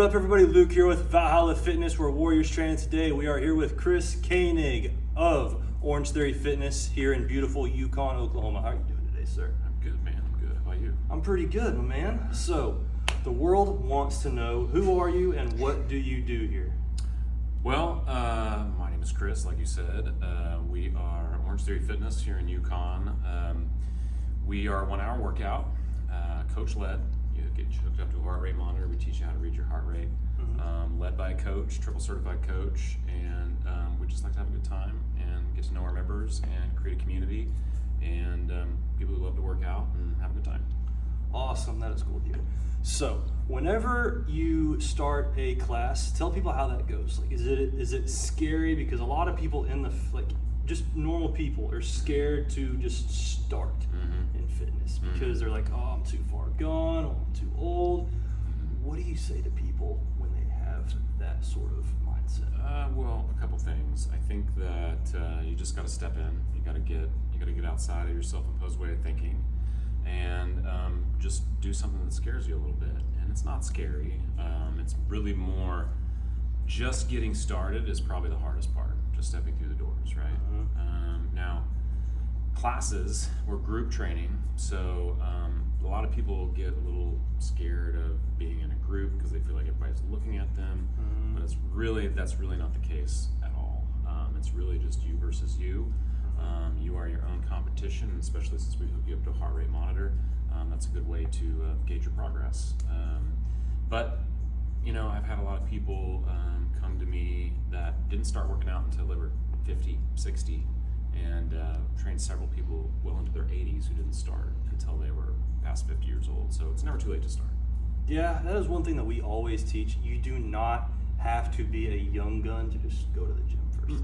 What up, everybody? Luke here with Valhalla Fitness. We're Warriors Training. Today we are here with Chris Koenig of Orange Theory Fitness here in beautiful Yukon, Oklahoma. How are you doing today, sir? I'm good, man. I'm good. How about you? I'm pretty good, my man. So, the world wants to know, who are you and what do you do here? Well, my name is Chris, like you said. We are Orange Theory Fitness here in Yukon. We are a 1 hour workout, coach-led. You get hooked up to a heart rate monitor. We teach you how to read your heart rate. Led by a coach, triple certified coach, and we just like to have a good time and get to know our members and create a community and people who love to work out and have a good time. Awesome, that is cool with you. So, whenever you start a class, tell people how that goes. Like, is it scary? Because a lot of people just normal people are scared to just start in fitness because they're like, oh, I'm too far gone, or I'm too old. What do you say to people when they have that sort of mindset? Well, a couple things. I think that you just got to step in. You got to get outside of your self-imposed way of thinking, and just do something that scares you a little bit. And it's not scary. It's really more just getting started is probably the hardest part. Just stepping through the doors, right? Now, classes, we're group training, so a lot of people get a little scared of being in a group because they feel like everybody's looking at them, but that's really not the case at all. It's really just you versus you. You are your own competition, especially since we hook you up to a heart rate monitor. That's a good way to gauge your progress. But you know, I've had a lot of people come to me that didn't start working out until they were 50, 60, and trained several people well into their 80s who didn't start until they were past 50 years old. So it's never too late to start. Yeah, that is one thing that we always teach. You do not have to be a young gun to just go to the gym first.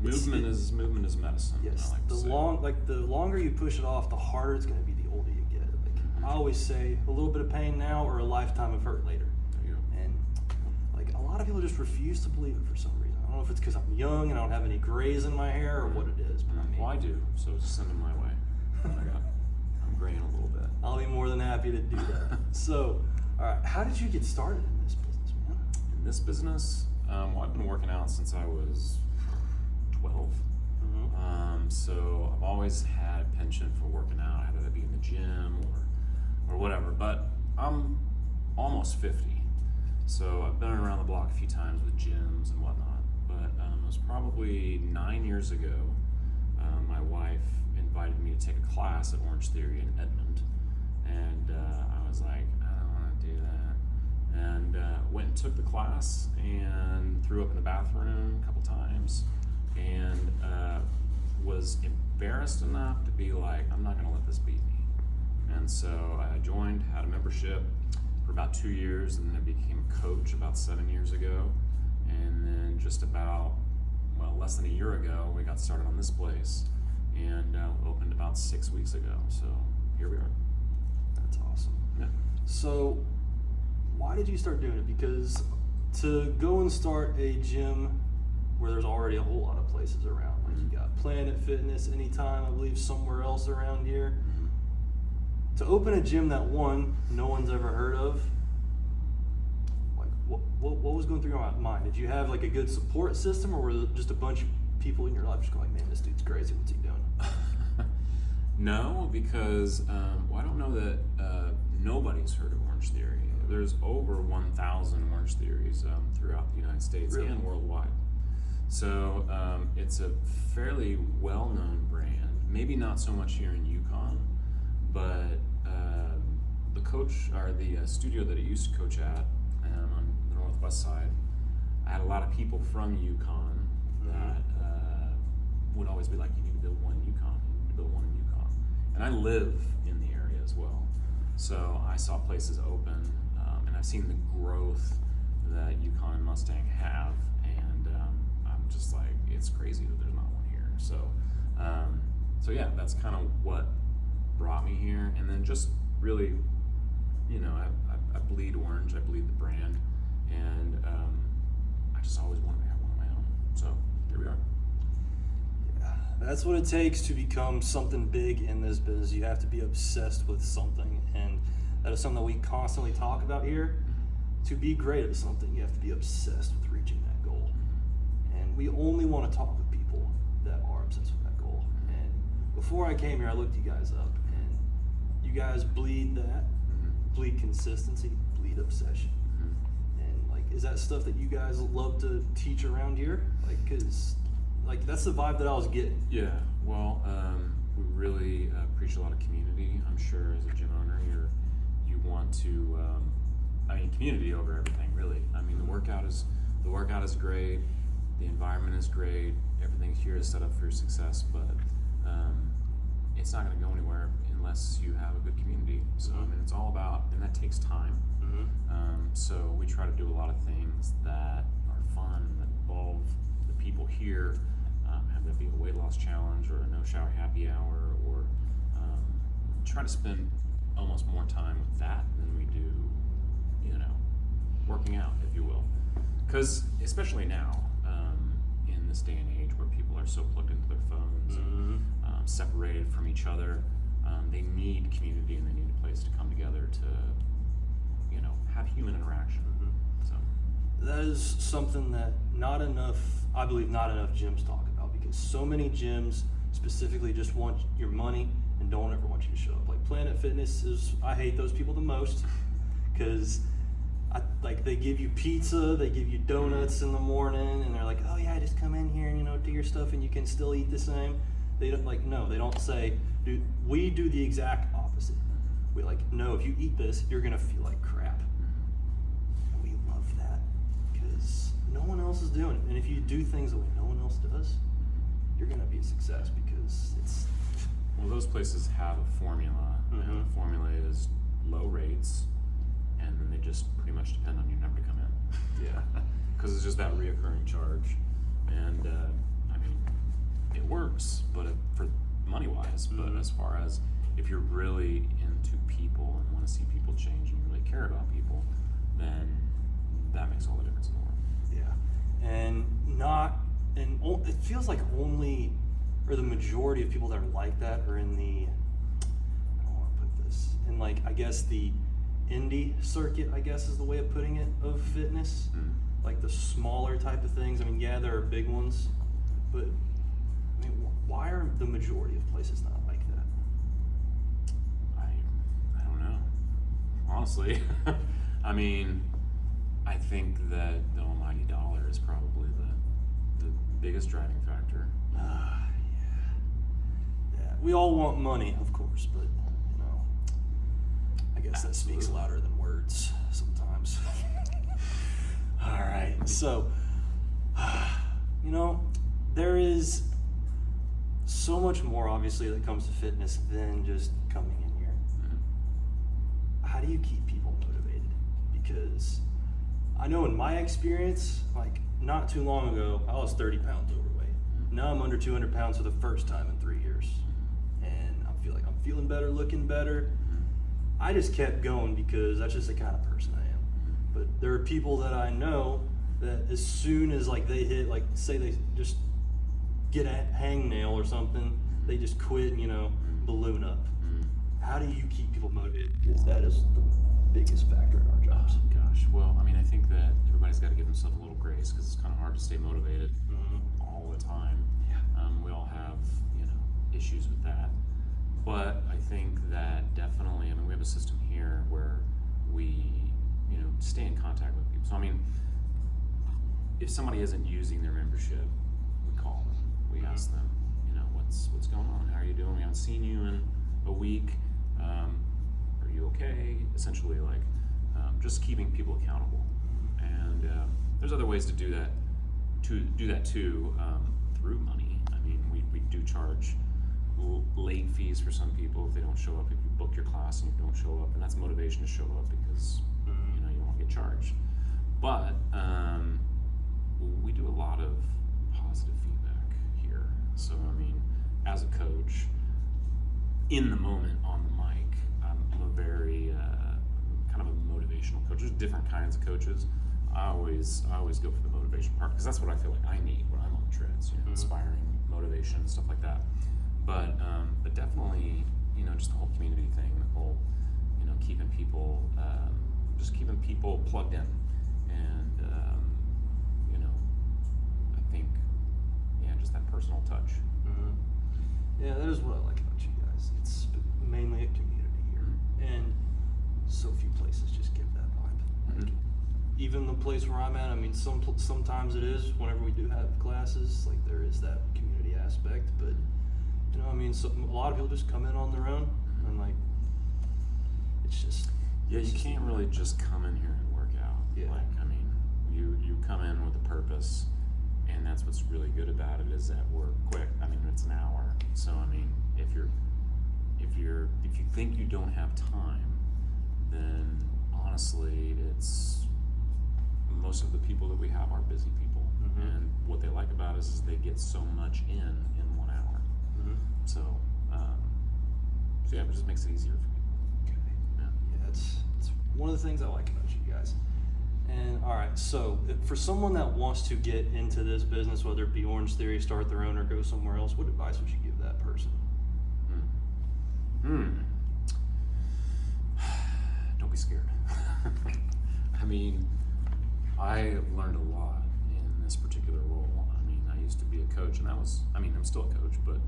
Movement is medicine. Yes, I like to say. the longer you push it off, the harder it's going to be the older you get. I always say a little bit of pain now or a lifetime of hurt later. There you go. And a lot of people just refuse to believe it for some reason. I don't know if it's because I'm young and I don't have any grays in my hair or what it is. But Well, I do, so just send them my way. I'm graying a little bit. I'll be more than happy to do that. So, all right, how did you get started in this business, man? In this business, well, I've been working out since I was 12. So I've always had a penchant for working out, either that be in the gym or whatever. But I'm almost 50, so I've been around the block a few times with gyms and whatnot. But it was probably 9 years ago. My wife invited me to take a class at Orange Theory in Edmond, and I was like, I don't want to do that. And went and took the class and threw up in the bathroom a couple times, and was embarrassed enough to be like, I'm not going to let this beat me. And so I joined, had a membership for about 2 years, and then I became a coach about 7 years ago. And then just about, less than a year ago, we got started on this place, and opened about 6 weeks ago. So here we are. That's awesome. Yeah. So, why did you start doing it? Because to go and start a gym where there's already a whole lot of places around, like you got Planet Fitness, Anytime, I believe somewhere else around here. To open a gym that no one's ever heard of, like what was going through your mind? Did you have like a good support system, or were there just a bunch of people in your life just going, man, this dude's crazy, what's he doing? No, because I don't know that nobody's heard of Orange Theory. There's over 1,000 Orange Theories throughout the United States and worldwide. So it's a fairly well-known brand. Maybe not so much here in Yukon, but the coach or the studio that I used to coach at on the northwest side, I had a lot of people from Yukon that would always be like, you need to build one in Yukon, you need to build one in Yukon. And I live in the area as well. So I saw places open, and I've seen the growth that Yukon and Mustang have, and I'm just like, it's crazy that there's not one here. So yeah, that's kind of what brought me here. And then just really, you know, I bleed orange, I bleed the brand, and I just always wanted to have one of my own. So here we are. That's what it takes to become something big in this business. You have to be obsessed with something, and that is something that we constantly talk about here. to be great at something, you have to be obsessed with reaching that goal. And we only want to talk with people that are obsessed with that goal. And before I came here, I looked you guys up, and you guys bleed that, bleed consistency, bleed obsession. And like, is that stuff that you guys love to teach around here? Like, cause like that's the vibe that I was getting. Yeah, well, we really preach a lot of community. I'm sure as a gym owner, you want to, community over everything, really. I mean, the workout is great, the environment is great, everything here is set up for your success, but it's not going to go anywhere unless you have a good community. So I mean, it's all about, and that takes time. So we try to do a lot of things that are fun, that involve the people here. Have that be a weight loss challenge or a no shower happy hour, or try to spend almost more time with that than we do, working out, if you will. Because especially now, in this day and age where people are so plugged into their phones and separated from each other, they need community and they need a place to come together to, have human interaction. So that is something that I believe not enough gyms talk about, because so many gyms specifically just want your money and don't ever want you to show up. Like Planet Fitness I hate those people the most, because they give you pizza, they give you donuts in the morning, and they're like, oh yeah, just come in here and do your stuff and you can still eat the same. They don't they don't say, dude, we do the exact opposite. We no, if you eat this, you're gonna feel like crap. And we love that because no one else is doing it. And if you do things the way no one else does, you're gonna be a success, because it's those places have a formula, and the formula is low rates, and then they just pretty much depend on you never to come in. yeah. Because it's just that reoccurring charge, and it works, but for money-wise. But as far as if you're really into people and want to see people change and you really care about people, then that makes all the difference in the world. Yeah, and it feels like only, or the majority of people that are like that are in the, I don't want to put this, in I guess the indie circuit, I guess is the way of putting it, of fitness. Like the smaller type of things. I mean, yeah, there are big ones, but I mean, why are the majority of places not like that? I don't know, honestly. I mean, I think that the almighty dollar is probably the biggest driving factor. Yeah. We all want money, of course, but I guess that speaks louder than words sometimes. All right, so there is so much more, obviously, that comes to fitness than just coming in here. How do you keep people motivated? Because I know in my experience, not too long ago, I was 30 pounds overweight. Now I'm under 200 pounds for the first time in 3 years. And I feel like I'm feeling better, looking better. I just kept going because that's just the kind of person I am. But there are people that I know that as soon as they hit, say they just get a hangnail or something, they just quit and balloon up. How do you keep people motivated? Because that is the biggest factor in our jobs. Oh, gosh, well, I think that everybody's got to give themselves a little grace, because it's kind of hard to stay motivated all the time. Yeah. We all have issues with that, but I think that definitely, we have a system here where we stay in contact with people. So if somebody isn't using their membership, we call them, we ask them, what's going on, how are you doing, we haven't seen you in a week, are you okay? Essentially just keeping people accountable. And there's other ways to do that too, through money. We do charge late fees for some people if they don't show up. If you book your class and you don't show up, and that's motivation to show up, because you won't get charged. But we do a lot of positive feedback here. So as a coach, in the moment on the mic, I'm a very kind of a motivational coach. There's different kinds of coaches. I always go for the motivation part, because that's what I feel like I need when I'm on the treads. Inspiring, motivation, stuff like that. But definitely, just the whole community thing, the whole, keeping people just keeping people plugged in, and you know, I think, yeah, just that personal touch. Yeah, that is what I like about you guys. It's mainly a community here, and so few places just give that vibe. Like, even the place where I'm at, I mean, sometimes it is whenever we do have classes, like there is that community aspect, but you know, I mean, a lot of people just come in on their own, and like, it's just. Yeah, it's you just can't really just come in here and work out. Yeah. Like, I mean, you come in with a purpose, and that's what's really good about it, is that we're quick. I mean, it's an hour. So I mean, if you think you don't have time, then honestly, it's most of the people that we have are busy people, and what they like about us is they get so much in 1 hour. So, so yeah, it just makes it easier for people. Okay. Yeah, it's one of the things I like about you guys. And all right, so for someone that wants to get into this business, whether it be Orange Theory, start their own, or go somewhere else, what advice would you give that person? Don't be scared. I mean, I learned a lot in this particular role. I mean, I used to be a coach, and I'm still a coach, but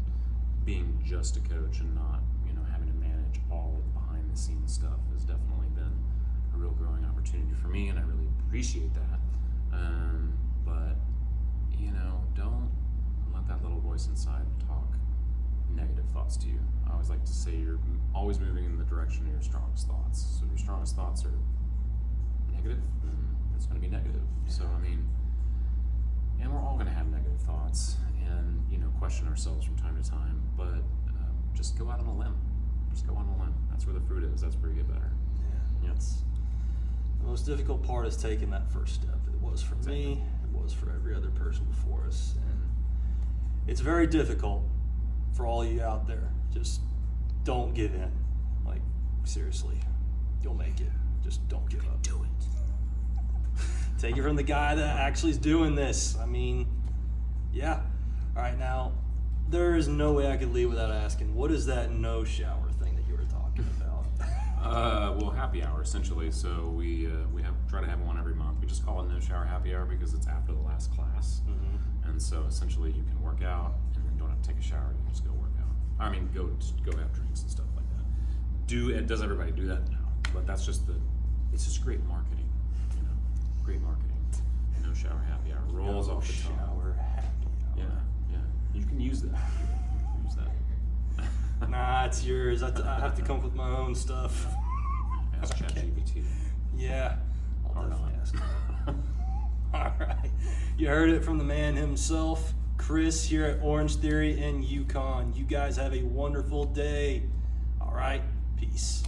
being just a coach and not, you know, having to manage all of the behind the scenes stuff has definitely been a real growing opportunity for me, and I really appreciate that. But, you know, don't let that little voice inside talk negative thoughts to you. I always like to say you're always moving in the direction of your strongest thoughts. So if your strongest thoughts are negative, then it's going to be negative. So, I mean, and we're all going to have negative thoughts and, you know, question ourselves from time to time, but just go out on a limb. Just go on a limb. That's where the fruit is. That's where you get better. Yeah. The most difficult part is taking that first step. It was for me, it was for every other person before us. And it's very difficult for all you out there. Just don't give in. Like, seriously, you'll make it. Just don't give up. Do it. Take it from the guy that actually is doing this. I mean, yeah. All right, now, there is no way I could leave without asking, what is that no shower thing that you were talking about? Well, happy hour essentially. So we try to have one every month. We just call it no shower happy hour because it's after the last class, and so essentially you can work out and then don't have to take a shower. You can just go work out. I mean, go have drinks and stuff like that. Does everybody do that? No, but that's just it's just great marketing. You know, great marketing. No shower happy hour rolls off the tongue. Shower happy hour. Yeah. You can use that. You can use that. Nah, it's yours. I have to come up with my own stuff. Ask ChatGPT. Yeah, I'll Or definitely not. ask him. All right, you heard it from the man himself, Chris, here at Orange Theory in Yukon. You guys have a wonderful day. All right, peace.